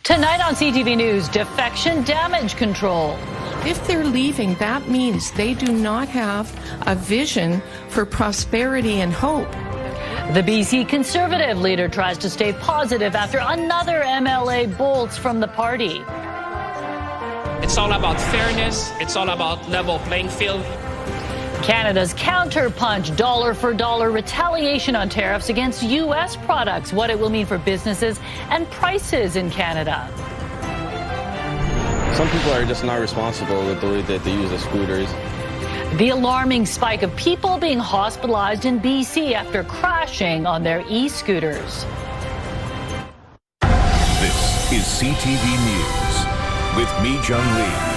Tonight on CTV News, defection damage control. If they're leaving, that means they do not have a vision for prosperity and hope. The BC Conservative leader tries to stay positive after another MLA bolts from the party. It's all about fairness. It's all about level playing field. Canada's counterpunch, dollar-for-dollar retaliation on tariffs against U.S. products, what it will mean for businesses and prices in Canada. Some people are just not responsible with the way that they use the scooters. The alarming spike of people being hospitalized in BC after crashing on their e-scooters. This is CTV News with me, Jung Lee.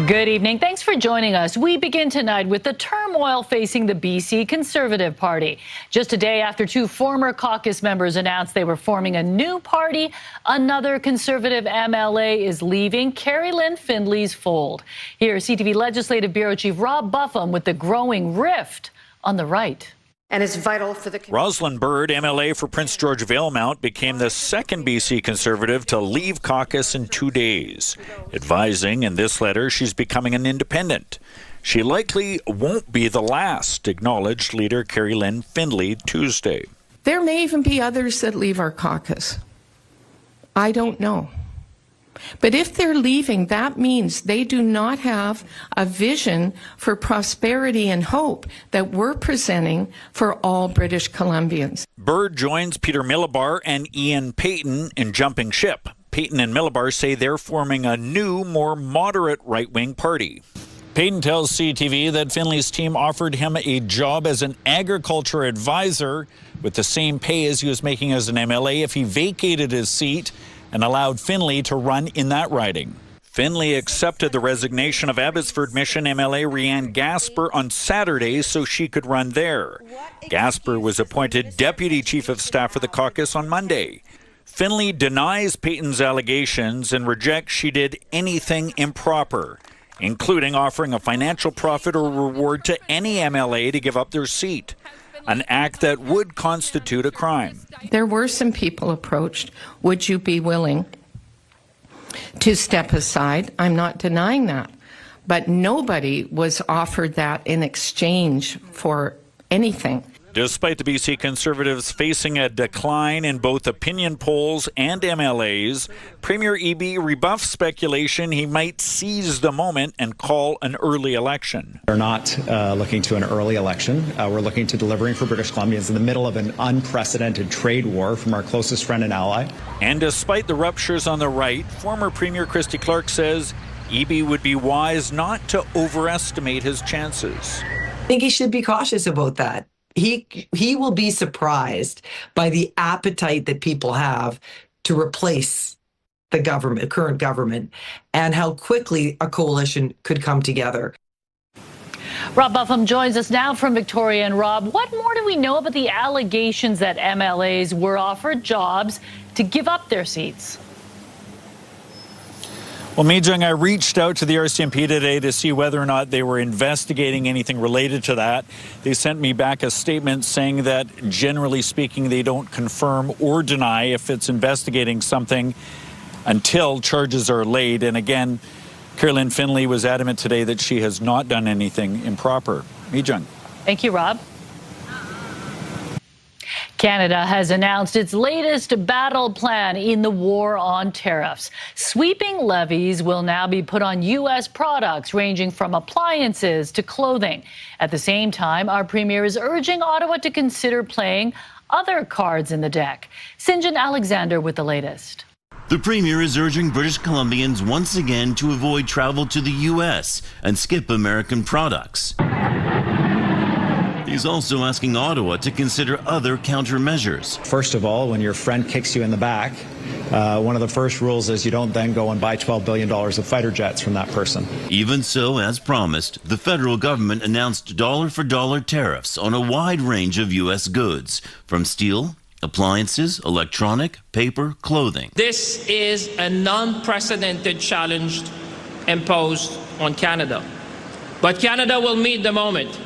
Good evening. Thanks for joining us. We begin tonight with the turmoil facing the BC Conservative Party. Just a day after two former caucus members announced they were forming a new party, another Conservative MLA is leaving Carrie-Lynne Finley's fold. Here's CTV Legislative Bureau Chief Rob Buffum with the growing rift on the right. And it's vital for the... Rosalind Bird, MLA for Prince George Valemount, became the second BC Conservative to leave caucus in 2 days. Advising in this letter she's becoming an independent. She likely won't be the last, acknowledged leader Carrie-Lynne Finley Tuesday. There may even be others that leave our caucus. I don't know. But if they're leaving, that means they do not have a vision for prosperity and hope that we're presenting for all British Columbians. Bird joins Peter Millibar and Ian Payton in jumping ship. Payton and Millibar say they're forming a new, more moderate right-wing party. Payton tells CTV that Finley's team offered him a job as an agriculture advisor with the same pay as he was making as an MLA if he vacated his seat and allowed Finley to run in that riding. Finley accepted the resignation of Abbotsford Mission MLA Rianne Gasper on Saturday so she could run there. Gasper was appointed Deputy Chief of Staff for the caucus on Monday. Finley denies Payton's allegations and rejects she did anything improper, including offering a financial profit or reward to any MLA to give up their seat, an act that would constitute a crime. There were some people approached. Would you be willing to step aside? I'm not denying that. But nobody was offered that in exchange for anything. Despite the BC Conservatives facing a decline in both opinion polls and MLAs, Premier Eby rebuffed speculation he might seize the moment and call an early election. We're not looking to an early election. We're looking to delivering for British Columbians in the middle of an unprecedented trade war from our closest friend and ally. And despite the ruptures on the right, former Premier Christy Clark says Eby would be wise not to overestimate his chances. I think he should be cautious about that. He will be surprised by the appetite that people have to replace the government, current government, and how quickly a coalition could come together. Rob Buffum joins us now from Victoria. And Rob, what more do we know about the allegations that MLAs were offered jobs to give up their seats? Well, Mijung, I reached out to the RCMP today to see whether or not they were investigating anything related to that. They sent me back a statement saying that, generally speaking, they don't confirm or deny if it's investigating something until charges are laid. And again, Carrie-Lynne Finley was adamant today that she has not done anything improper. Mijung. Thank you, Rob. Canada has announced its latest battle plan in the war on tariffs. Sweeping levies will now be put on U.S. products ranging from appliances to clothing. At the same time, our premier is urging Ottawa to consider playing other cards in the deck. Sinjan Alexander with the latest. The Premier is urging British Columbians once again to avoid travel to the U.S. and skip American products. He's also asking Ottawa to consider other countermeasures. First of all, when your friend kicks you in the back, one of the first rules is you don't then go and buy $12 billion of fighter jets from that person. Even so, as promised, the federal government announced dollar-for-dollar tariffs on a wide range of U.S. goods, from steel, appliances, electronic, paper, clothing. This is an unprecedented challenge imposed on Canada. But Canada will meet the moment.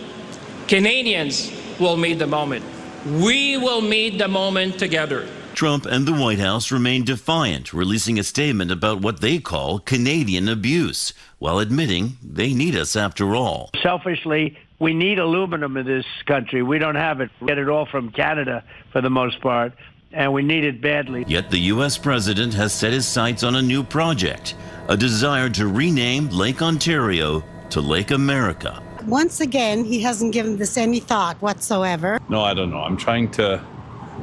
Canadians will meet the moment. We will meet the moment together. Trump and the White House remain defiant, releasing a statement about what they call Canadian abuse, while admitting they need us after all. Selfishly, we need aluminum in this country. We don't have it. We get it all from Canada for the most part, and we need it badly. Yet the U.S. president has set his sights on a new project, a desire to rename Lake Ontario to Lake America. Once again, he hasn't given this any thought whatsoever. No, I don't know. I'm trying to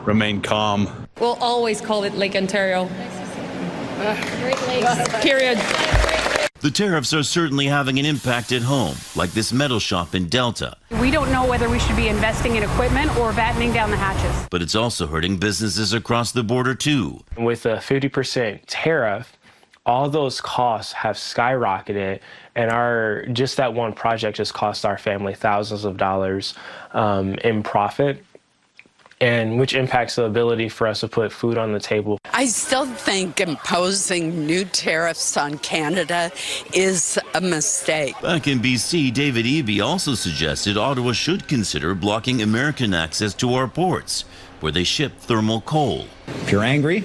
remain calm. We'll always call it Lake Ontario. Great Lakes. Period. The tariffs are certainly having an impact at home, like this metal shop in Delta. We don't know whether we should be investing in equipment or battening down the hatches. But it's also hurting businesses across the border, too. With a 50% tariff, all those costs have skyrocketed, and just that one project just cost our family thousands of dollars in profit, and which impacts the ability for us to put food on the table. I still think imposing new tariffs on Canada is a mistake. Back in BC, David Eby also suggested Ottawa should consider blocking American access to our ports, where they ship thermal coal. If you're angry,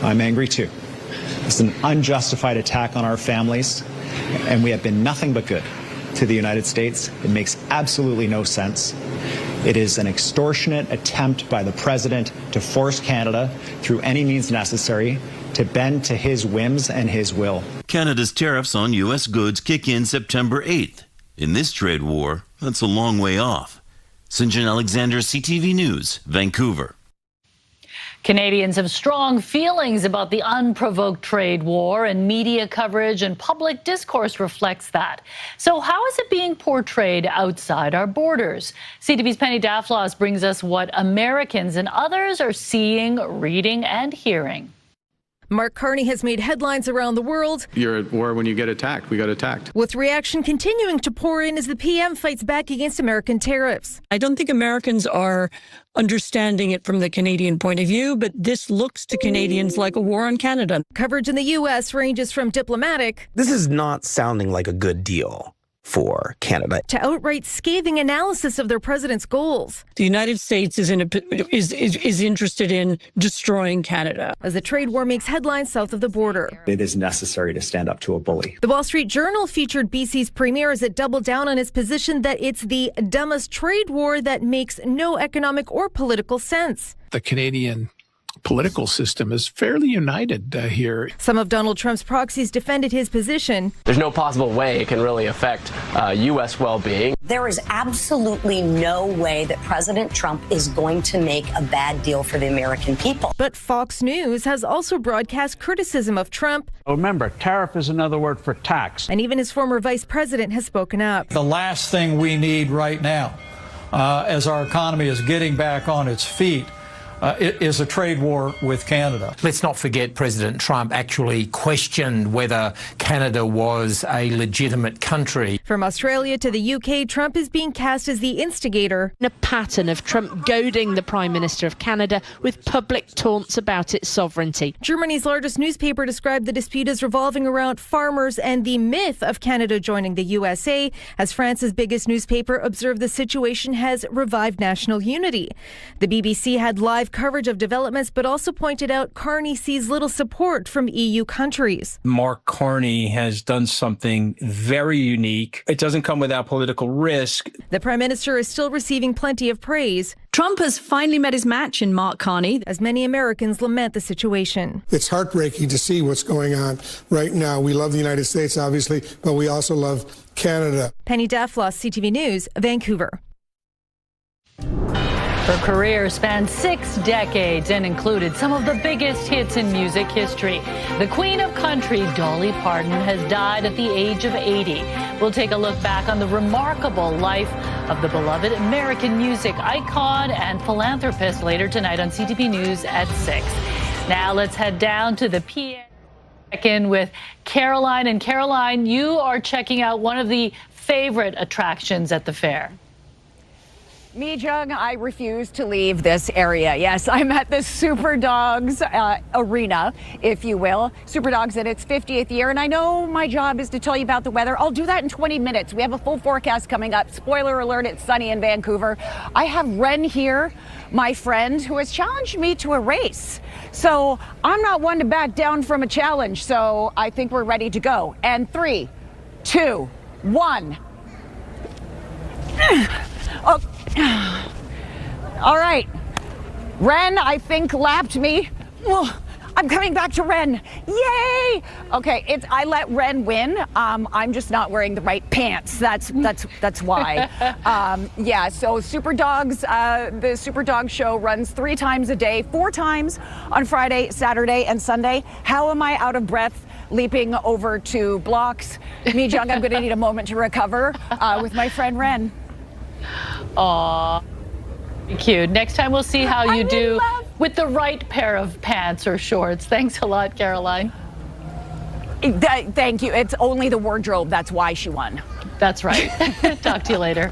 I'm angry too. It's an unjustified attack on our families, and we have been nothing but good to the United States. It makes absolutely no sense. It is an extortionate attempt by the president to force Canada, through any means necessary, to bend to his whims and his will. Canada's tariffs on U.S. goods kick in September 8th. In this trade war, that's a long way off. St. John Alexander, CTV News, Vancouver. Canadians have strong feelings about the unprovoked trade war, and media coverage and public discourse reflects that. So how is it being portrayed outside our borders? CTV's Penny Daflos brings us what Americans and others are seeing, reading, and hearing. Mark Carney has made headlines around the world. You're at war when you get attacked. We got attacked. With reaction continuing to pour in as the PM fights back against American tariffs. I don't think Americans are understanding it from the Canadian point of view, but this looks to Canadians like a war on Canada. Coverage in the U.S. ranges from diplomatic. This is not sounding like a good deal for Canada. To outright scathing analysis of their president's goals. The United States is interested in destroying Canada. As the trade war makes headlines south of the border. It is necessary to stand up to a bully. The Wall Street Journal featured BC's premier as it doubled down on its position that it's the dumbest trade war that makes no economic or political sense. The Canadian political system is fairly united here. Some of Donald Trump's proxies defended his position. There's no possible way it can really affect U.S. well-being. There is absolutely no way that President Trump is going to make a bad deal for the American people. But Fox News has also broadcast criticism of Trump. Remember, tariff is another word for tax. And even his former vice president has spoken up. The last thing we need right now, as our economy is getting back on its feet, it is a trade war with Canada. Let's not forget President Trump actually questioned whether Canada was a legitimate country. From Australia to the UK, Trump is being cast as the instigator. A pattern of Trump goading the Prime Minister of Canada with public taunts about its sovereignty. Germany's largest newspaper described the dispute as revolving around farmers and the myth of Canada joining the USA, as France's biggest newspaper observed the situation has revived national unity. The BBC had live coverage of developments, but also pointed out Carney sees little support from EU countries. Mark Carney has done something very unique. It doesn't come without political risk. The Prime Minister is still receiving plenty of praise. Trump has finally met his match in Mark Carney, as many Americans lament the situation. It's heartbreaking to see what's going on right now. We love the United States, obviously, but we also love Canada. Penny Daflos, CTV News, Vancouver. Her career spanned 6 decades and included some of the biggest hits in music history. The Queen of Country, Dolly Parton, has died at the age of 80. We'll take a look back on the remarkable life of the beloved American music icon and philanthropist later tonight on CTV News at 6. Now let's head down to the PA. Check in with Caroline. And Caroline, you are checking out one of the favorite attractions at the fair. Mijung, I refuse to leave this area. Yes, I'm at the Super Dogs arena, if you will. Super Dogs in its 50th year, and I know my job is to tell you about the weather. I'll do that in 20 minutes. We have a full forecast coming up. Spoiler alert, it's sunny in Vancouver. I have Ren here, my friend, who has challenged me to a race. So I'm not one to back down from a challenge, so I think we're ready to go. And 3, 2, 1. Oh. All right. Ren, I think, lapped me. Oh, I'm coming back to Ren. Yay! Okay, I let Ren win. I'm just not wearing the right pants. That's why. Yeah, so Super Dogs, the Super Dog show runs 3 times a day, 4 times on Friday, Saturday, and Sunday. How am I out of breath leaping over 2 blocks? Mijung, I'm going to need a moment to recover with my friend Ren. Aw, cute. Next time we'll see how you do with the right pair of pants or shorts. Thanks a lot, Caroline. Thank you. It's only the wardrobe. That's why she won. That's right. Talk to you later.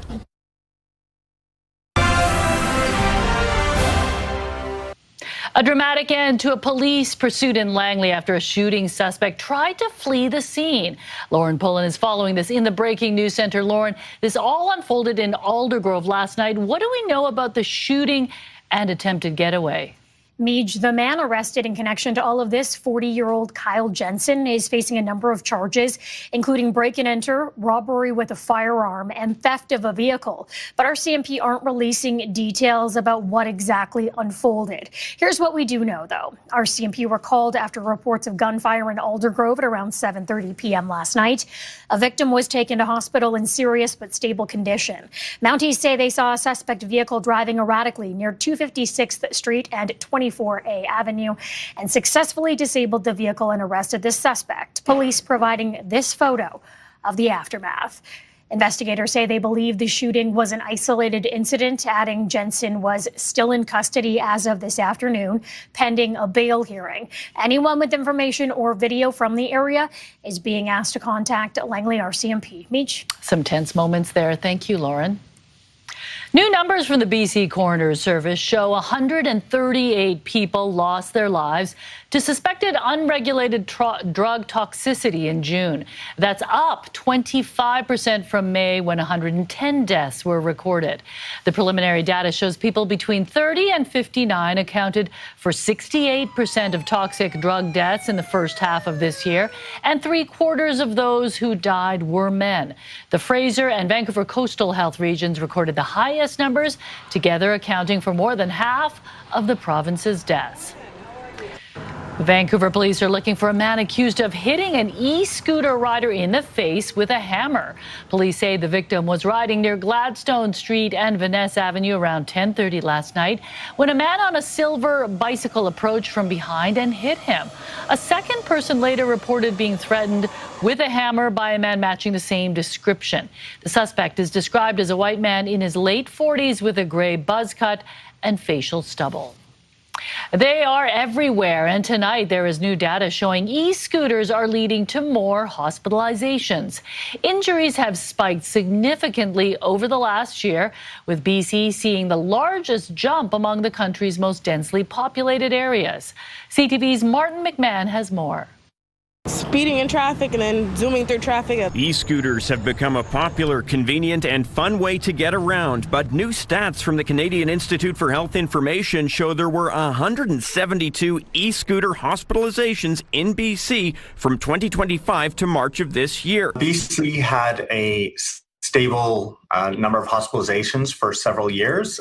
A dramatic end to a police pursuit in Langley after a shooting suspect tried to flee the scene. Lauren Pullen is following this in the Breaking News Center. Lauren, this all unfolded in Aldergrove last night. What do we know about the shooting and attempted getaway? Meej, the man arrested in connection to all of this, 40-year-old Kyle Jensen, is facing a number of charges, including break and enter, robbery with a firearm, and theft of a vehicle. But our CMP aren't releasing details about what exactly unfolded. Here's what we do know, though. Our CMP were called after reports of gunfire in Aldergrove at around 7:30 p.m. last night. A victim was taken to hospital in serious but stable condition. Mounties say they saw a suspect vehicle driving erratically near 256th Street and 24A Avenue and successfully disabled the vehicle and arrested the suspect. Police providing this photo of the aftermath. Investigators say they believe the shooting was an isolated incident, adding Jensen was still in custody as of this afternoon, pending a bail hearing. Anyone with information or video from the area is being asked to contact Langley RCMP. Meech. Some tense moments there. Thank you, Lauren. New numbers from the BC Coroner's Service show 138 people lost their lives to suspected unregulated drug toxicity in June. That's up 25% from May, when 110 deaths were recorded. The preliminary data shows people between 30 and 59 accounted for 68% of toxic drug deaths in the first half of this year, and 3/4 of those who died were men. The Fraser and Vancouver coastal health regions recorded the highest numbers, together accounting for more than half of the province's deaths. Vancouver police are looking for a man accused of hitting an e-scooter rider in the face with a hammer. Police say the victim was riding near Gladstone Street and Vanessa Avenue around 10:30 last night when a man on a silver bicycle approached from behind and hit him. A second person later reported being threatened with a hammer by a man matching the same description. The suspect is described as a white man in his late 40s with a gray buzz cut and facial stubble. They are everywhere, and tonight there is new data showing e-scooters are leading to more hospitalizations. Injuries have spiked significantly over the last year, with BC seeing the largest jump among the country's most densely populated areas. CTV's Martin McMahon has more. Speeding in traffic and then zooming through traffic. E-scooters have become a popular, convenient, and fun way to get around, but new stats from the Canadian Institute for Health Information show there were 172 e-scooter hospitalizations in BC from 2025 to March of this year. BC had a stable number of hospitalizations for several years.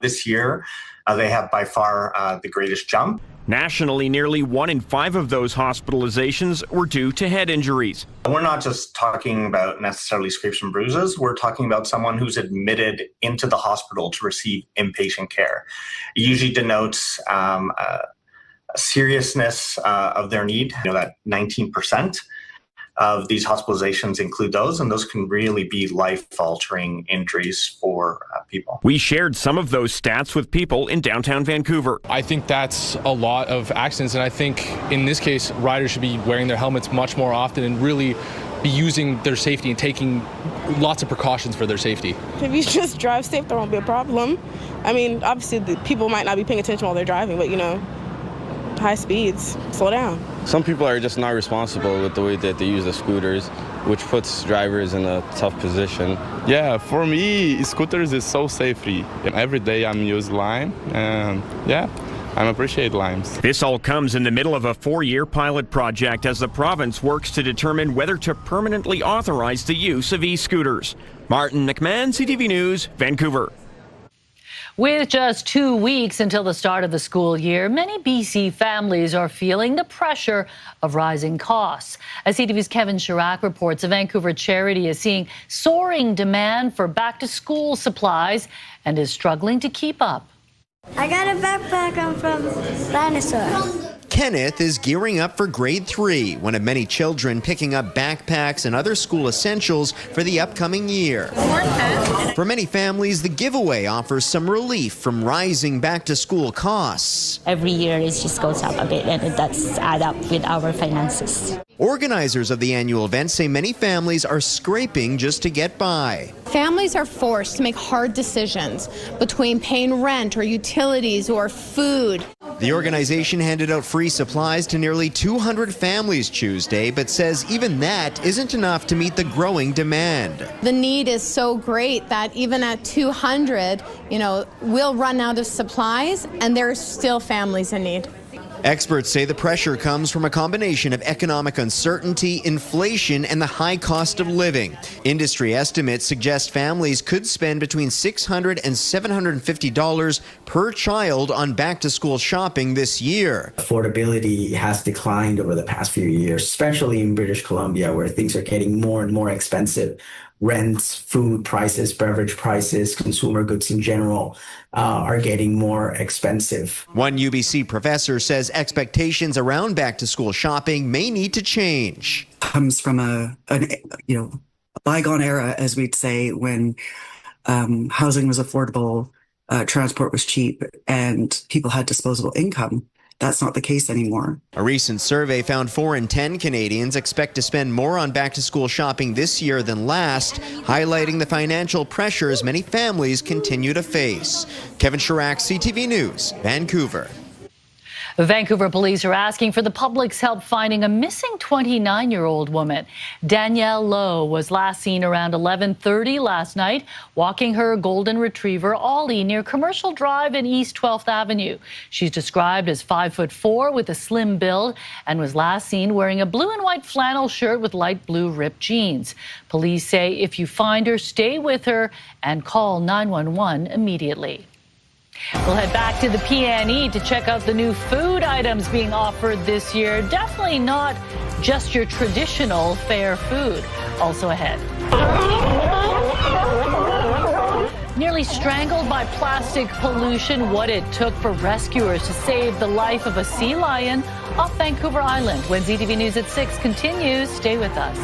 This year, they have by far the greatest jump. Nationally, nearly 1 in 5 of those hospitalizations were due to head injuries. We're not just talking about necessarily scrapes and bruises. We're talking about someone who's admitted into the hospital to receive inpatient care. It usually denotes seriousness of their need. You know, that 19% of these hospitalizations include those, and those can really be life-altering injuries for people. We shared some of those stats with people in downtown Vancouver. I think that's a lot of accidents, and I think in this case, riders should be wearing their helmets much more often and really be using their safety and taking lots of precautions for their safety. If you just drive safe, there won't be a problem. I mean, obviously, the people might not be paying attention while they're driving, but, you know, high speeds, slow down. Some people are just not responsible with the way that they use the scooters, which puts drivers in a tough position. Yeah, for me, scooters is so safety. Every day I'm use Lime, and yeah, I appreciate Limes. This all comes in the middle of a 4-year pilot project as the province works to determine whether to permanently authorize the use of e-scooters. Martin McMahon, CTV News, Vancouver. With just 2 weeks until the start of the school year, many BC families are feeling the pressure of rising costs. As CTV's Kevin Chirac reports, a Vancouver charity is seeing soaring demand for back-to-school supplies and is struggling to keep up. I got a backpack. I'm from Dinosaur. Kenneth is gearing up for grade 3, one of many children picking up backpacks and other school essentials for the upcoming year. For many families, the giveaway offers some relief from rising back-to-school costs. Every year it just goes up a bit, and it does add up with our finances. Organizers of the annual event say many families are scraping just to get by. Families are forced to make hard decisions between paying rent or utilities or food. The organization handed out free supplies to nearly 200 families Tuesday, but says even that isn't enough to meet the growing demand. The need is so great that even at 200, we'll run out of supplies, and there's still families in need. Experts say the pressure comes from a combination of economic uncertainty, inflation, and the high cost of living. Industry estimates suggest families could spend between $600 and $750 per child on back-to-school shopping this year. Affordability has declined over the past few years, especially in British Columbia, where things are getting more and more expensive. Rents, food prices, beverage prices, consumer goods in general are getting more expensive. One UBC professor says expectations around back-to-school shopping may need to change. Comes from a bygone era, as we'd say, when housing was affordable, transport was cheap, and people had disposable income. That's not the case anymore. A recent survey found 4 in 10 Canadians expect to spend more on back-to-school shopping this year than last, highlighting the financial pressures many families continue to face. Kevin Chirac, CTV News, Vancouver. Vancouver police are asking for the public's help finding a missing 29-year-old woman. Danielle Lowe was last seen around 11:30 last night, walking her golden retriever Ollie near Commercial Drive and East 12th Avenue. She's described as 5'4" with a slim build and was last seen wearing a blue and white flannel shirt with light blue ripped jeans. Police say if you find her, stay with her and call 911 immediately. We'll head back to the PNE to check out the new food items being offered this year. Definitely not just your traditional fair food. Also ahead. Nearly strangled by plastic pollution, what it took for rescuers to save the life of a sea lion off Vancouver Island. When CTV News at 6 continues, stay with us.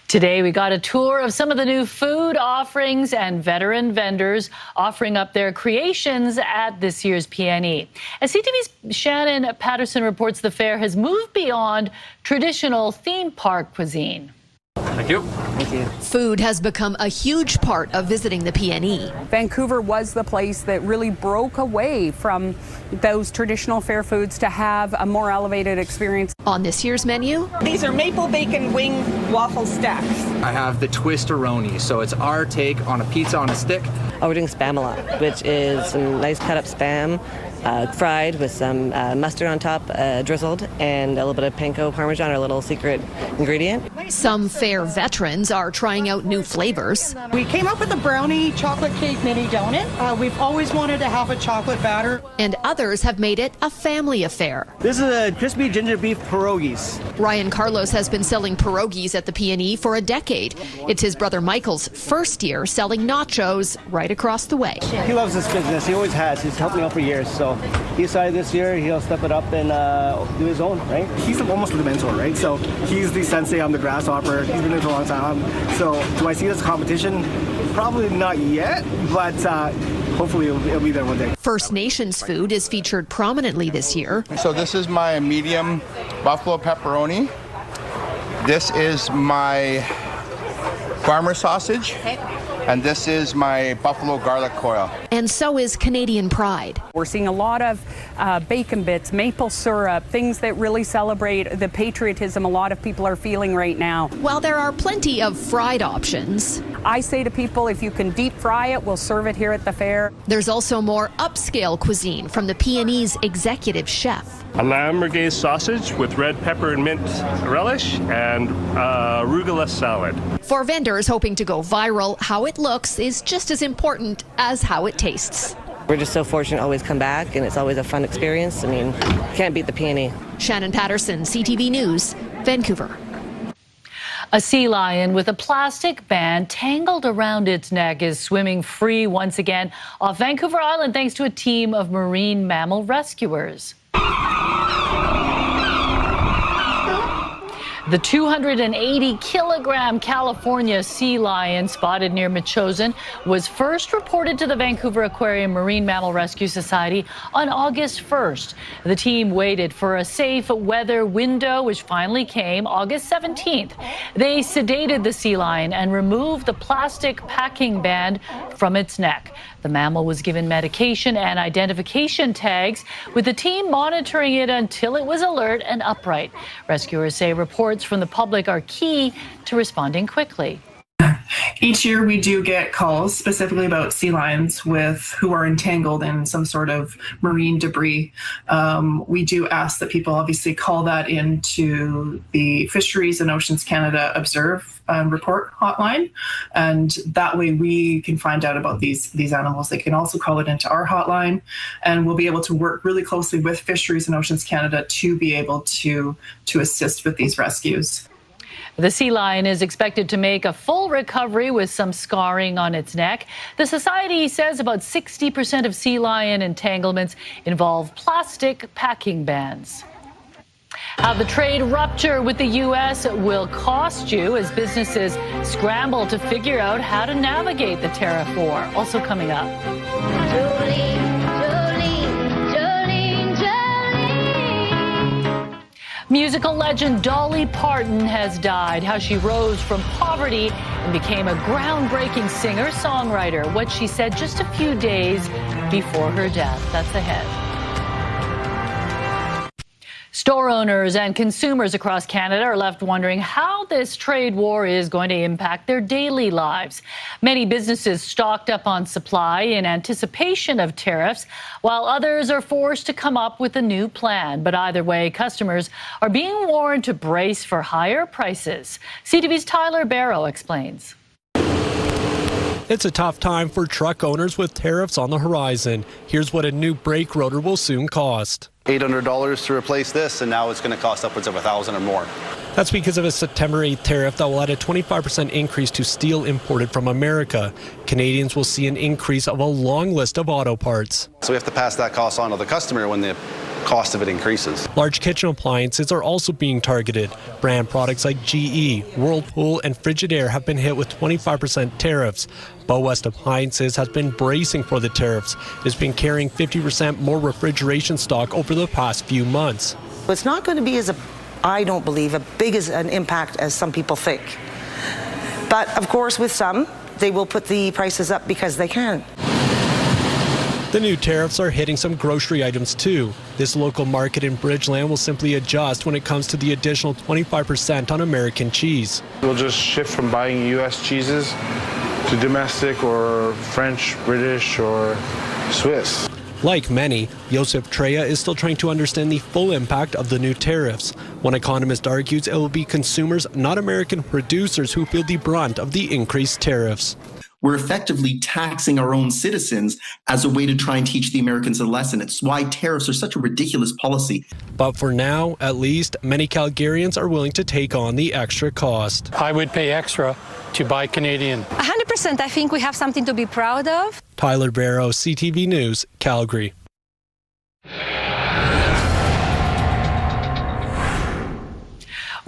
Today, we got a tour of some of the new food offerings and veteran vendors offering up their creations at this year's PNE. As CTV's Shannon Patterson reports, the fair has moved beyond traditional theme park cuisine. Thank you. Thank you. Food has become a huge part of visiting the PNE. Vancouver was the place that really broke away from those traditional fair foods to have a more elevated experience. On this year's menu, these are maple bacon wing waffle stacks. I have the Twisteroni, so it's our take on a pizza on a stick. We're doing Spam-A-Lot, which is some nice cut up spam, fried with some mustard on top, drizzled, and a little bit of panko parmesan, our little secret ingredient. Some fair veterans are trying out new flavors. We came up with a brownie chocolate cake mini donut. We've always wanted to have a chocolate batter. And others have made it a family affair. This is a crispy ginger beef pierogies. Ryan Carlos has been selling pierogies at the PNE for a decade. It's his brother Michael's first year selling nachos right across the way. He loves this business. He always has. He's helped me out for years. So he decided this year he'll step it up and do his own, right? He's almost the mentor, right? So he's the sensei, I'm the grasshopper. He's been there for a long time. So do I see this competition? Probably not yet, but hopefully it'll be there one day. First Nations food is featured prominently this year. So this is my medium buffalo pepperoni. This is my farmer sausage. And this is my buffalo garlic coil. And so is Canadian pride. We're seeing a lot of bacon bits, maple syrup, things that really celebrate the patriotism a lot of people are feeling right now. While there are plenty of fried options, I say to people, if you can deep fry it, we'll serve it here at the fair. There's also more upscale cuisine from the PNE's executive chef. A lamb merguez sausage with red pepper and mint relish and arugula salad. For vendors hoping to go viral, how it looks is just as important as how it tastes. We're just so fortunate to always come back, and it's always a fun experience. I mean, can't beat the PNE. Shannon Patterson, CTV News, Vancouver. A sea lion with a plastic band tangled around its neck is swimming free once again off Vancouver Island thanks to a team of marine mammal rescuers. The 280-kilogram California sea lion spotted near Metchosin was first reported to the Vancouver Aquarium Marine Mammal Rescue Society on August 1st. The team waited for a safe weather window, which finally came August 17th. They sedated the sea lion and removed the plastic packing band from its neck. The mammal was given medication and identification tags, with the team monitoring it until it was alert and upright. Rescuers say reports from the public are key to responding quickly. Each year we do get calls specifically about sea lions who are entangled in some sort of marine debris. We do ask that people obviously call that into the Fisheries and Oceans Canada Observe and Report hotline, and that way we can find out about these animals. They can also call it into our hotline, and we'll be able to work really closely with Fisheries and Oceans Canada to be able to assist with these rescues. The sea lion is expected to make a full recovery with some scarring on its neck. The society says about 60% of sea lion entanglements involve plastic packing bands. How the trade rupture with the U.S. will cost you as businesses scramble to figure out how to navigate the tariff war. Also coming up. Musical legend Dolly Parton has died. How she rose from poverty and became a groundbreaking singer-songwriter. What she said just a few days before her death. That's ahead. Store owners and consumers across Canada are left wondering how this trade war is going to impact their daily lives. Many businesses stocked up on supply in anticipation of tariffs, while others are forced to come up with a new plan. But either way, customers are being warned to brace for higher prices. CTV's Tyler Barrow explains. It's a tough time for truck owners with tariffs on the horizon. Here's what a new brake rotor will soon cost. $800 to replace this, and now it's going to cost upwards of $1,000 or more. That's because of a September 8th tariff that will add a 25% increase to steel imported from America. Canadians will see an increase of a long list of auto parts. So we have to pass that cost on to the customer when the cost of it increases. Large kitchen appliances are also being targeted. Brand products like GE, Whirlpool, and Frigidaire have been hit with 25% tariffs. Bow West Appliances has been bracing for the tariffs. It's been carrying 50% more refrigeration stock over the past few months. It's not going to be I don't believe, as big as an impact as some people think. But of course, with some, they will put the prices up because they can. The new tariffs are hitting some grocery items too. This local market in Bridgeland will simply adjust when it comes to the additional 25% on American cheese. We'll just shift from buying U.S. cheeses to domestic or French, British, or Swiss. Like many, Joseph Treya is still trying to understand the full impact of the new tariffs. One economist argues it will be consumers, not American producers, who feel the brunt of the increased tariffs. We're effectively taxing our own citizens as a way to try and teach the Americans a lesson. It's why tariffs are such a ridiculous policy. But for now, at least, many Calgarians are willing to take on the extra cost. I would pay extra to buy Canadian. 100%. I think we have something to be proud of. Tyler Barrow, CTV News, Calgary.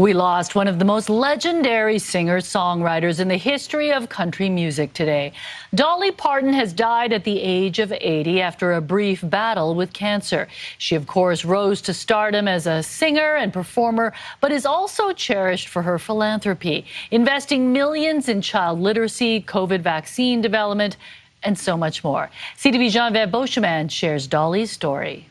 We lost one of the most legendary singer-songwriters in the history of country music today. Dolly Parton has died at the age of 80 after a brief battle with cancer. She, of course, rose to stardom as a singer and performer, but is also cherished for her philanthropy, investing millions in child literacy, COVID vaccine development, and so much more. CTV's Jean-Yves Beauchemin shares Dolly's story.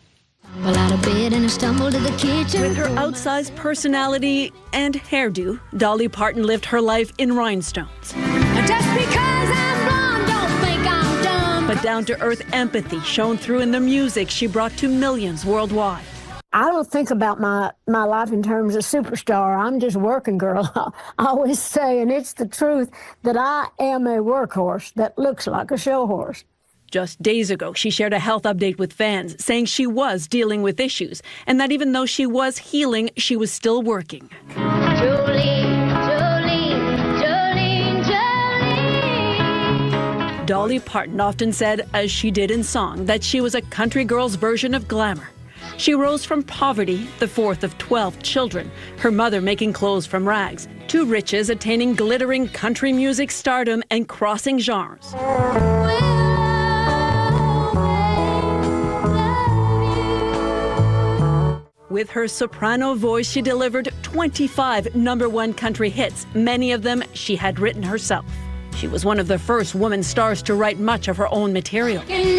Out of bed and I stumbled to the kitchen. With her outsized personality and hairdo, Dolly Parton lived her life in rhinestones. Just because I'm blonde, don't think I'm dumb. But down-to-earth empathy shone through in the music she brought to millions worldwide. I don't think about my life in terms of superstar. I'm just a working girl. I always say, and it's the truth, that I am a workhorse that looks like a show horse. Just days ago, she shared a health update with fans, saying she was dealing with issues and that even though she was healing, she was still working. Jolene, Jolene, Jolene, Jolene. Dolly Parton often said, as she did in song, that she was a country girl's version of glamour. She rose from poverty, the fourth of 12 children, her mother making clothes from rags, to riches, attaining glittering country music stardom and crossing genres. With her soprano voice, she delivered 25 #1 country hits, many of them she had written herself. She was one of the first women stars to write much of her own material. In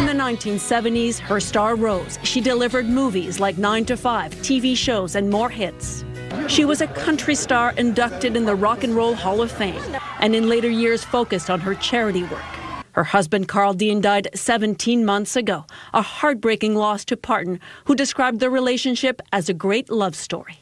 the 1970s, her star rose. She delivered movies like 9 to 5, TV shows, and more hits. She was a country star inducted in the Rock and Roll Hall of Fame, and in later years focused on her charity work. Her husband, Carl Dean, died 17 months ago, a heartbreaking loss to Parton, who described the relationship as a great love story.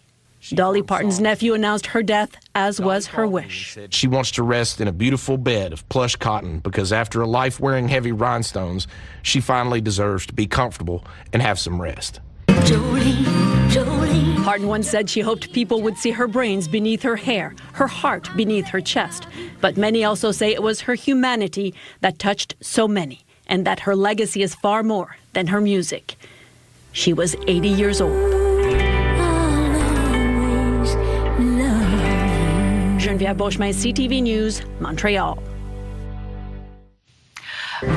Dolly Parton's nephew announced her death, as was her wish. She wants to rest in a beautiful bed of plush cotton because after a life wearing heavy rhinestones, she finally deserves to be comfortable and have some rest. Jolene, Jolene. Parton once said she hoped people would see her brains beneath her hair, her heart beneath her chest. But many also say it was her humanity that touched so many, and that her legacy is far more than her music. She was 80 years old. Geneviève Beauchemin, CTV News, Montreal.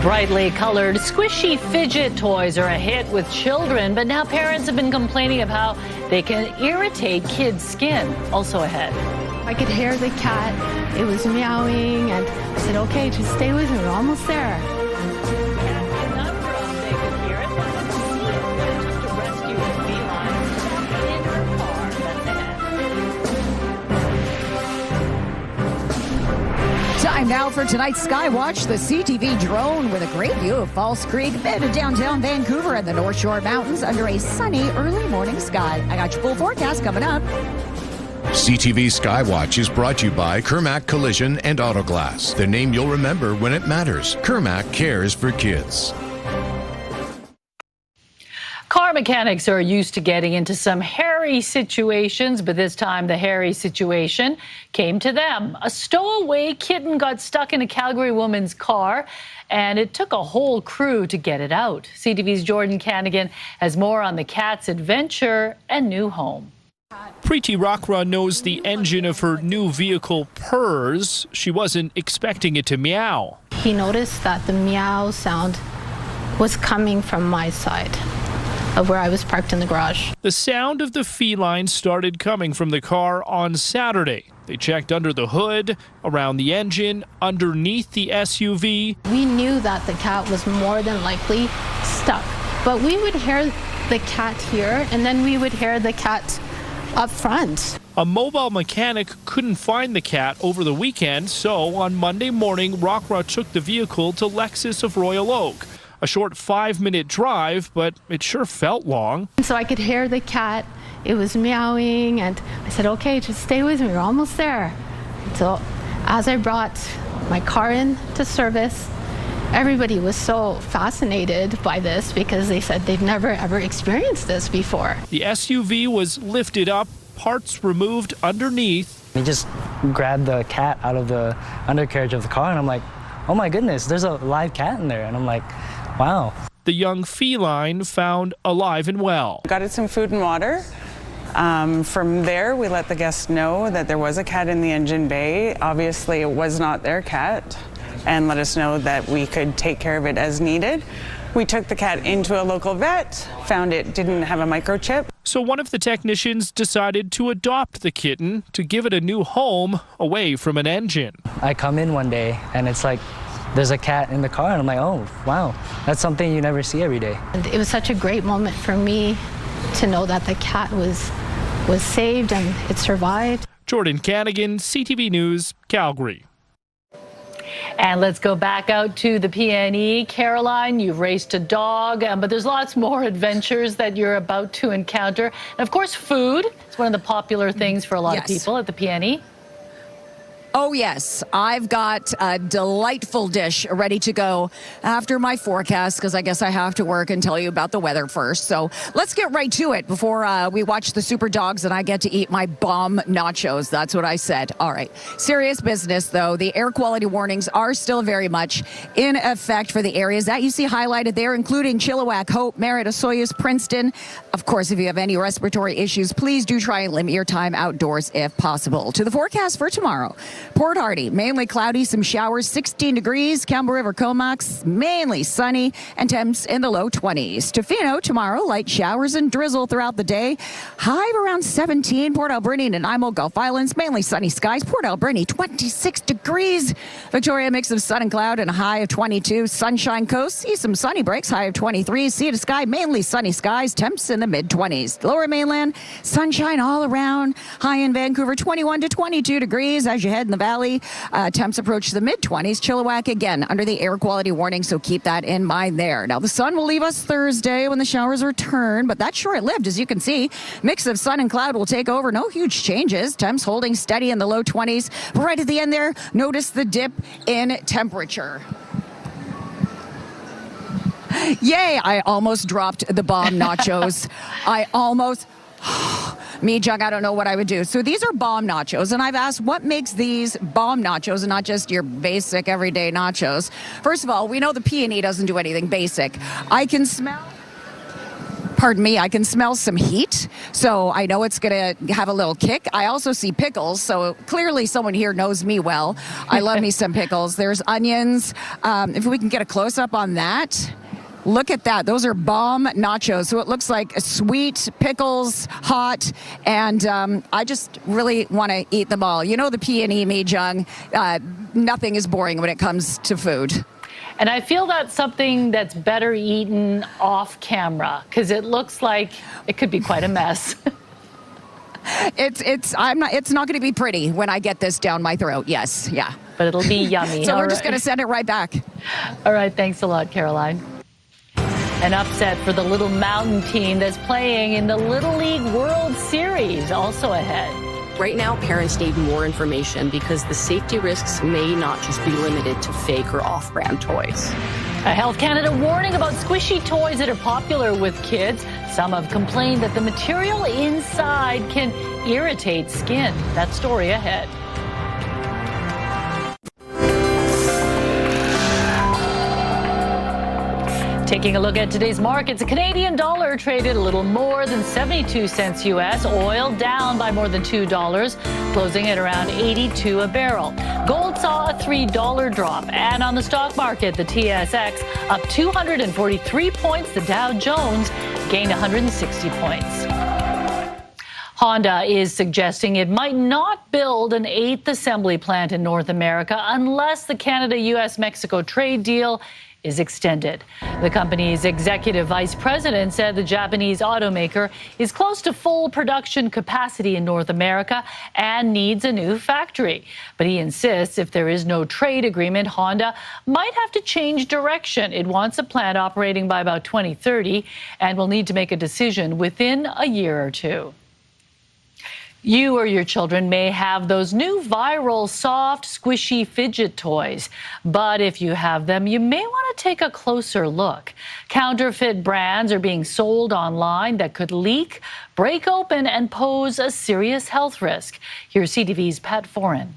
Brightly colored, squishy fidget toys are a hit with children, but now parents have been complaining of how they can irritate kids' skin. Also ahead. I could hear the cat. It was meowing, and I said, okay, just stay with me. We're almost there. Time now for tonight's Skywatch, the CTV drone with a great view of False Creek, bed of downtown Vancouver and the North Shore Mountains under a sunny early morning sky. I got your full forecast coming up. CTV Skywatch is brought to you by Kermac Collision and Autoglass, the name you'll remember when it matters. Kermac cares for kids. Car mechanics are used to getting into some hairy situations, but this time the hairy situation came to them. A stowaway kitten got stuck in a Calgary woman's car, and it took a whole crew to get it out. CTV's Jordan Canigan has more on the cat's adventure and new home. Preeti Rockra knows the engine of her new vehicle purrs. She wasn't expecting it to meow. He noticed that the meow sound was coming from my side of where I was parked in the garage. The sound of the feline started coming from the car on Saturday. They checked under the hood, around the engine, underneath the SUV. We knew that the cat was more than likely stuck, but we would hear the cat here, and then we would hear the cat up front. A mobile mechanic couldn't find the cat over the weekend, so on Monday morning, Rockra took the vehicle to Lexus of Royal Oak. A short 5-minute drive, but it sure felt long. So I could hear the cat. It was meowing, and I said, okay, just stay with me. We're almost there. So as I brought my car in to service, everybody was so fascinated by this because they said they've never, ever experienced this before. The SUV was lifted up, parts removed underneath. He just grabbed the cat out of the undercarriage of the car, and I'm like, oh my goodness, there's a live cat in there. And I'm like, wow. The young feline found alive and well. Got it some food and water. From there, we let the guests know that there was a cat in the engine bay. Obviously, it was not their cat, and let us know that we could take care of it as needed. We took the cat into a local vet, found it didn't have a microchip. So one of the technicians decided to adopt the kitten to give it a new home away from an engine. I come in one day and it's like there's a cat in the car and I'm like, oh, wow, that's something you never see every day. And it was such a great moment for me to know that the cat was saved and it survived. Jordan Canigan, CTV News, Calgary. And let's go back out to the PNE. Caroline, you've raced a dog, but there's lots more adventures that you're about to encounter. And of course, food is one of the popular things for a lot of people at the PNE. Oh, yes. I've got a delightful dish ready to go after my forecast, because I guess I have to work and tell you about the weather first. So let's get right to it before we watch the Super Dogs and I get to eat my bomb nachos. That's what I said. All right. Serious business, though. The air quality warnings are still very much in effect for the areas that you see highlighted there, including Chilliwack, Hope, Merritt, Osoyoos, Princeton. Of course, if you have any respiratory issues, please do try and limit your time outdoors if possible. To the forecast for tomorrow. Port Hardy, mainly cloudy, some showers, 16 degrees. Campbell River, Comox, mainly sunny, and temps in the low 20s. Tofino, tomorrow, light showers and drizzle throughout the day. High of around 17. Port Alberni and Nanaimo, Gulf Islands, mainly sunny skies. Port Alberni, 26 degrees. Victoria, mix of sun and cloud and a high of 22. Sunshine Coast, see some sunny breaks, high of 23. Sea to sky, mainly sunny skies, temps in the mid-20s. Lower mainland, sunshine all around. High in Vancouver, 21 to 22 degrees. As you head in the valley, temps approach the mid-20s. Chilliwack again under the air quality warning, so keep that in mind there. Now the sun will leave us Thursday when the showers return, but that's short-lived, as you can see. Mix of sun and cloud will take over. No huge changes. Temps holding steady in the low 20s. Right at the end there, notice the dip in temperature. Yay! I almost dropped the bomb nachos. I almost... Me, Jung, I don't know what I would do. So these are bomb nachos, and I've asked what makes these bomb nachos and not just your basic everyday nachos. First of all, we know the PNE doesn't do anything basic. I can smell some heat, so I know it's going to have a little kick. I also see pickles, so clearly someone here knows me well. I love me some pickles. There's onions. If we can get a close-up on that. Look at that. Those are bomb nachos. So it looks like sweet, pickles, hot, and I just really want to eat them all. You know the PNE, me, Jung. Nothing is boring when it comes to food. And I feel that's something that's better eaten off camera, because it looks like it could be quite a mess. It's not going to be pretty when I get this down my throat. Yes, yeah. But it'll be yummy. So we're just going to send it right back. All right. Thanks a lot, Caroline. An upset for the Little Mountain team that's playing in the Little League World Series, also ahead. Right now, parents need more information because the safety risks may not just be limited to fake or off-brand toys. A Health Canada warning about squishy toys that are popular with kids. Some have complained that the material inside can irritate skin. That story ahead. Taking a look at today's markets, a Canadian dollar traded a little more than 72 cents U.S. Oil down by more than $2, closing at around 82 a barrel. Gold saw a $3 drop. And on the stock market, the TSX up 243 points. The Dow Jones gained 160 points. Honda is suggesting it might not build an 8th assembly plant in North America unless the Canada-U.S.-Mexico trade deal is extended. The company's executive vice president said the Japanese automaker is close to full production capacity in North America and needs a new factory. But he insists if there is no trade agreement, Honda might have to change direction. It wants a plant operating by about 2030 and will need to make a decision within a year or two. You or your children may have those new viral, soft, squishy fidget toys. But if you have them, you may want to take a closer look. Counterfeit brands are being sold online that could leak, break open, and pose a serious health risk. Here's CTV's Pat Foran.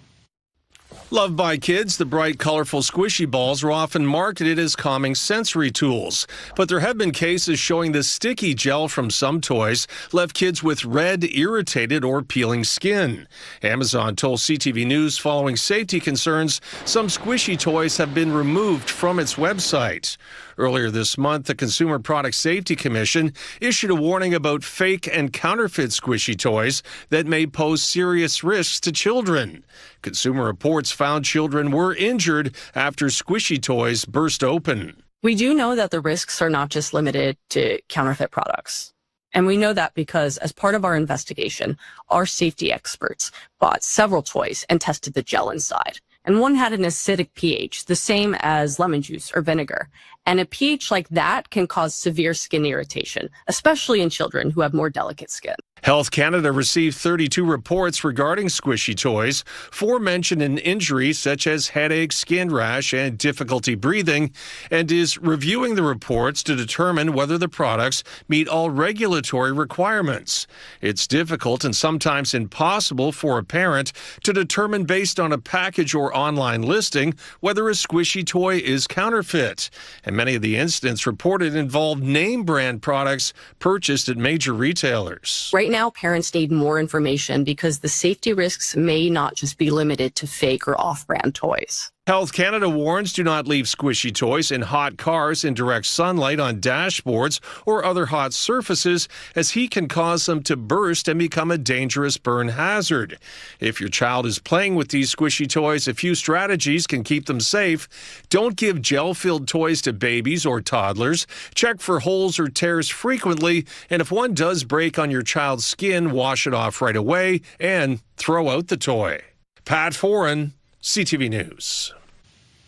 Loved by kids, the bright, colorful squishy balls are often marketed as calming sensory tools. But there have been cases showing the sticky gel from some toys left kids with red, irritated, or peeling skin. Amazon told CTV News following safety concerns, some squishy toys have been removed from its website. Earlier this month, the Consumer Product Safety Commission issued a warning about fake and counterfeit squishy toys that may pose serious risks to children. Consumer Reports found children were injured after squishy toys burst open. We do know that the risks are not just limited to counterfeit products. And we know that because as part of our investigation, our safety experts bought several toys and tested the gel inside. And one had an acidic pH, the same as lemon juice or vinegar. And a pH like that can cause severe skin irritation, especially in children who have more delicate skin. Health Canada received 32 reports regarding squishy toys. 4 mentioned an injury such as headache, skin rash, and difficulty breathing, and is reviewing the reports to determine whether the products meet all regulatory requirements. It's difficult and sometimes impossible for a parent to determine based on a package or online listing whether a squishy toy is counterfeit. And many of the incidents reported involved name brand products purchased at major retailers. Right now, parents need more information because the safety risks may not just be limited to fake or off-brand toys. Health Canada warns do not leave squishy toys in hot cars in direct sunlight on dashboards or other hot surfaces, as heat can cause them to burst and become a dangerous burn hazard. If your child is playing with these squishy toys, a few strategies can keep them safe. Don't give gel-filled toys to babies or toddlers. Check for holes or tears frequently, and if one does break on your child's skin, wash it off right away and throw out the toy. Pat Foran, CTV News.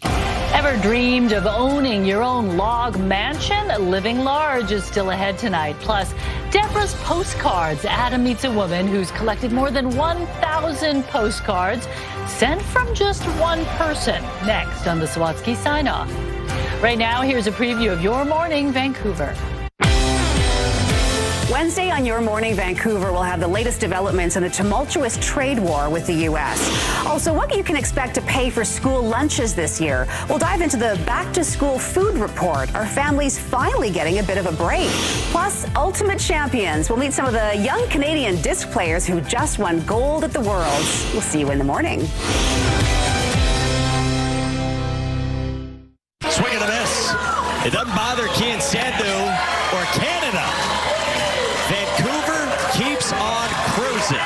Ever dreamed of owning your own log mansion? Living large is still ahead tonight. Plus, Deborah's postcards. Adam meets a woman who's collected more than 1,000 postcards sent from just one person. Next on the Sawatsky Sign Off. Right now, here's a preview of Your Morning Vancouver. Wednesday on Your Morning Vancouver, we'll have the latest developments in the tumultuous trade war with the U.S. Also, what you can expect to pay for school lunches this year. We'll dive into the back-to-school food report. Are families finally getting a bit of a break? Plus, Ultimate Champions. We'll meet some of the young Canadian disc players who just won gold at the Worlds. We'll see you in the morning. Swing and a miss. It doesn't bother Kian Sandu or Canada. Vancouver keeps on cruising.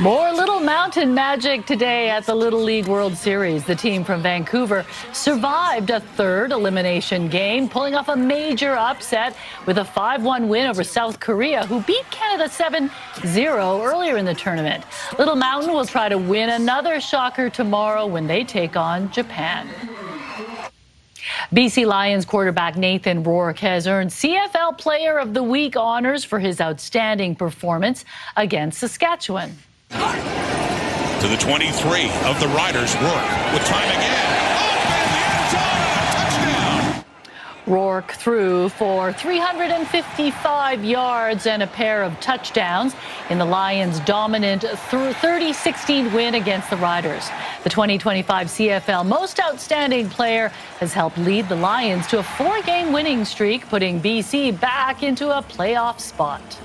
More Little Mountain magic today at the Little League World Series. The team from Vancouver survived a third elimination game, pulling off a major upset with a 5-1 win over South Korea, who beat Canada 7-0 earlier in the tournament. Little Mountain will try to win another shocker tomorrow when they take on Japan. BC Lions quarterback Nathan Rourke has earned CFL Player of the Week honors for his outstanding performance against Saskatchewan. To the 23 of the Riders, Rourke with time again. Rourke threw for 355 yards and a pair of touchdowns in the Lions' dominant 30-16 win against the Riders. The 2025 CFL Most Outstanding Player has helped lead the Lions to a 4-game winning streak, putting BC back into a playoff spot.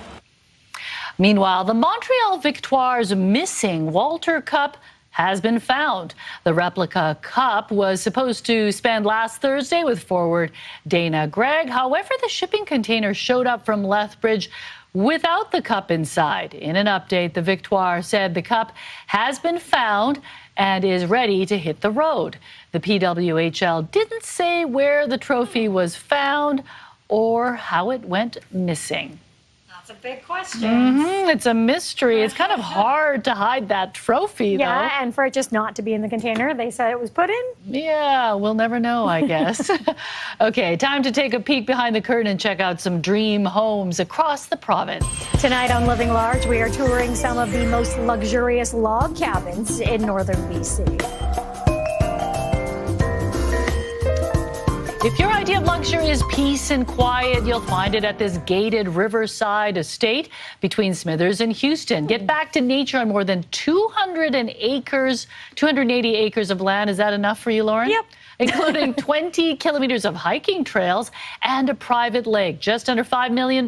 Meanwhile, the Montreal Victoires' missing Walter Cup has been found. The replica cup was supposed to spend last Thursday with forward Dana Gregg. However, the shipping container showed up from Lethbridge without the cup inside. In an update, the Victoire said the cup has been found and is ready to hit the road. The PWHL didn't say where the trophy was found or how it went missing. That's a big question. It's a mystery. It's kind of hard to hide that trophy, though. Yeah, and for it just not to be in the container, they said it was put in? Yeah, we'll never know, I guess. Okay, time to take a peek behind the curtain and check out some dream homes across the province. Tonight on Living Large, we are touring some of the most luxurious log cabins in northern BC. If your idea of luxury is peace and quiet, you'll find it at this gated riverside estate between Smithers and Houston. Get back to nature on more than 280 acres of land. Is that enough for you, Lauren? Yep. Including 20 kilometers of hiking trails and a private lake. Just under $5 million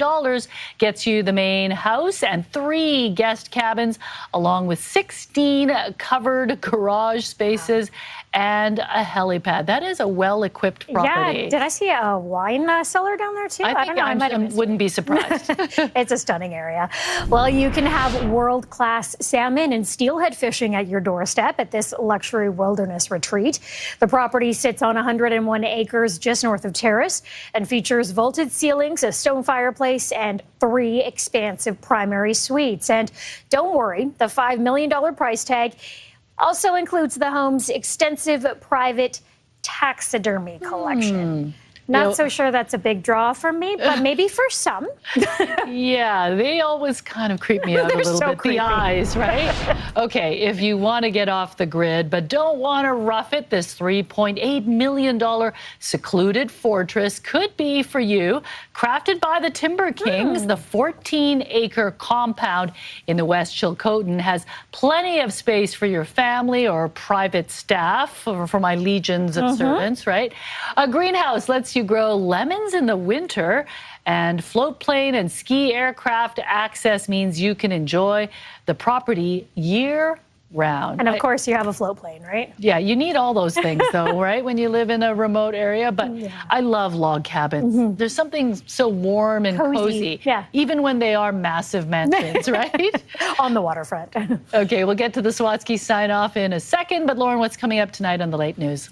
gets you the main house and 3 guest cabins, along with 16 covered garage spaces and a helipad. That is a well-equipped property. Yeah, did I see a wine cellar down there too? I don't know. I wouldn't be surprised. It's a stunning area. Well, you can have world-class salmon and steelhead fishing at your doorstep at this luxury wilderness retreat. The property sits on 101 acres just north of Tariff and features vaulted ceilings, a stone fireplace, and 3 expansive primary suites. And don't worry, the $5 million price tag also includes the home's extensive private taxidermy collection. Not so sure that's a big draw for me, but maybe for some. Yeah, they always kind of creep me out a little bit. Creepy. The eyes, right? Okay, if you want to get off the grid but don't want to rough it, this $3.8 million secluded fortress could be for you. Crafted by the Timber Kings, the 14-acre compound in the West Chilcotin has plenty of space for your family or private staff, or for my legions of servants, right? A greenhouse lets you grow lemons in the winter, and float plane and ski aircraft access means you can enjoy the property year round. And of course, you have a float plane, right? Yeah, you need all those things, though, right, when you live in a remote area. But I love log cabins. There's something so warm and cozy, even when they are massive mansions, right? On the waterfront. Okay, we'll get to the Sawatsky sign-off in a second. But, Lauren, what's coming up tonight on the Late News?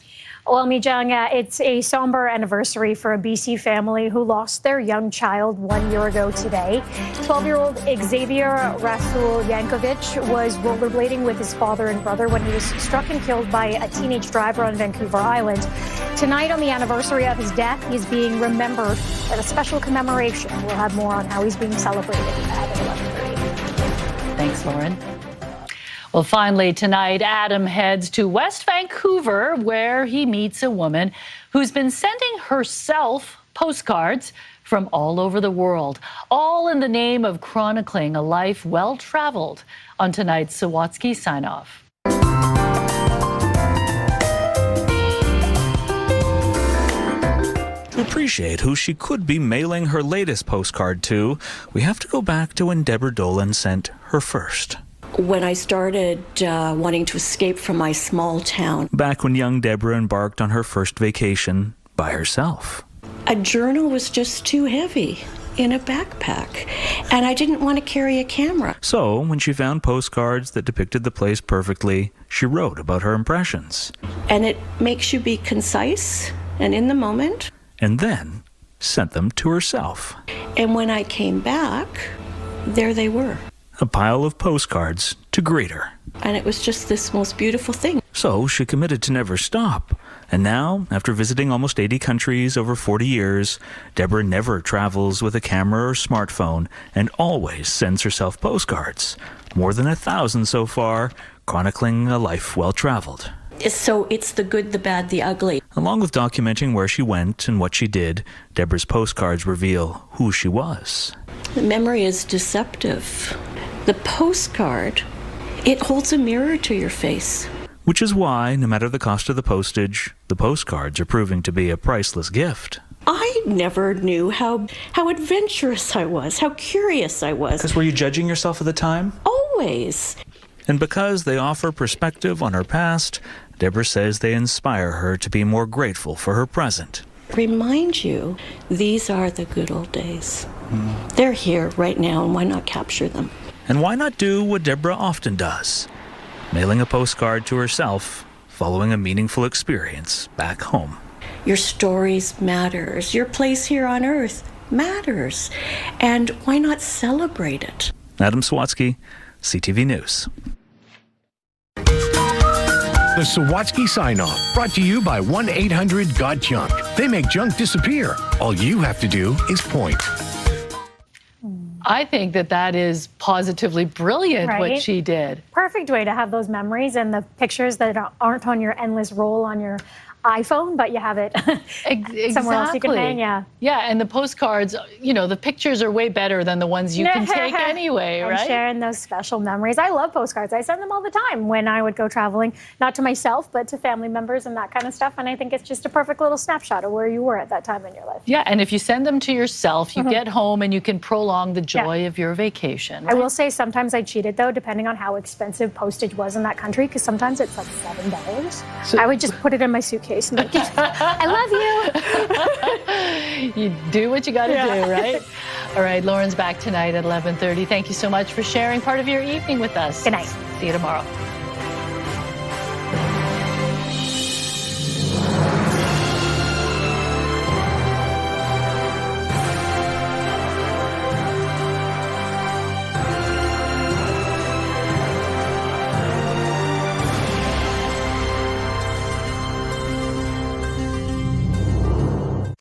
Well, Mijang, it's a somber anniversary for a BC family who lost their young child 1 year ago today. 12-year-old Xavier Rasul Yankovic was rollerblading with his father and brother when he was struck and killed by a teenage driver on Vancouver Island. Tonight, on the anniversary of his death, he's being remembered at a special commemoration. We'll have more on how he's being celebrated at 11:30. Thanks, Lauren. Well, finally, tonight, Adam heads to West Vancouver, where he meets a woman who's been sending herself postcards from all over the world, all in the name of chronicling a life well-traveled. On tonight's Sawatsky sign-off. To appreciate who she could be mailing her latest postcard to, we have to go back to when Deborah Dolan sent her first. When I started wanting to escape from my small town. Back when young Deborah embarked on her first vacation by herself. A journal was just too heavy in a backpack, and I didn't want to carry a camera. So, when she found postcards that depicted the place perfectly, she wrote about her impressions. And it makes you be concise and in the moment. And then sent them to herself. And when I came back, there they were. A pile of postcards to greet her. And it was just this most beautiful thing. So she committed to never stop. And now, after visiting almost 80 countries over 40 years, Deborah never travels with a camera or smartphone and always sends herself postcards. More than 1,000 so far, chronicling a life well-traveled. So it's the good, the bad, the ugly. Along with documenting where she went and what she did, Deborah's postcards reveal who she was. The memory is deceptive. The postcard, it holds a mirror to your face. Which is why, no matter the cost of the postage, the postcards are proving to be a priceless gift. I never knew how adventurous I was, how curious I was. Because were you judging yourself at the time? Always. And because they offer perspective on her past, Deborah says they inspire her to be more grateful for her present. Remind you, these are the good old days. They're here right now, and why not capture them? And why not do what Deborah often does? Mailing a postcard to herself, following a meaningful experience back home. Your stories matters. Your place here on earth matters. And why not celebrate it? Adam Sawatsky, CTV News. The Sawatsky sign-off, brought to you by 1-800-GOT-JUNK. They make junk disappear. All you have to do is point. I think that is positively brilliant, what she did. Perfect way to have those memories and the pictures that aren't on your endless roll on your iPhone, but you have it somewhere else you can hang. Yeah. Yeah, and the postcards, you know, the pictures are way better than the ones you can take anyway, right? I'm sharing those special memories. I love postcards. I send them all the time when I would go traveling, not to myself, but to family members and that kind of stuff. And I think it's just a perfect little snapshot of where you were at that time in your life. Yeah, and if you send them to yourself, you get home and you can prolong the joy of your vacation. Right? I will say sometimes I cheated, though, depending on how expensive postage was in that country, because sometimes it's like $7. So I would just put it in my suitcase and like, I love you. You do what you got to do, right? All right, Lauren's back tonight at 11:30. Thank you so much for sharing part of your evening with us. Good night. See you tomorrow.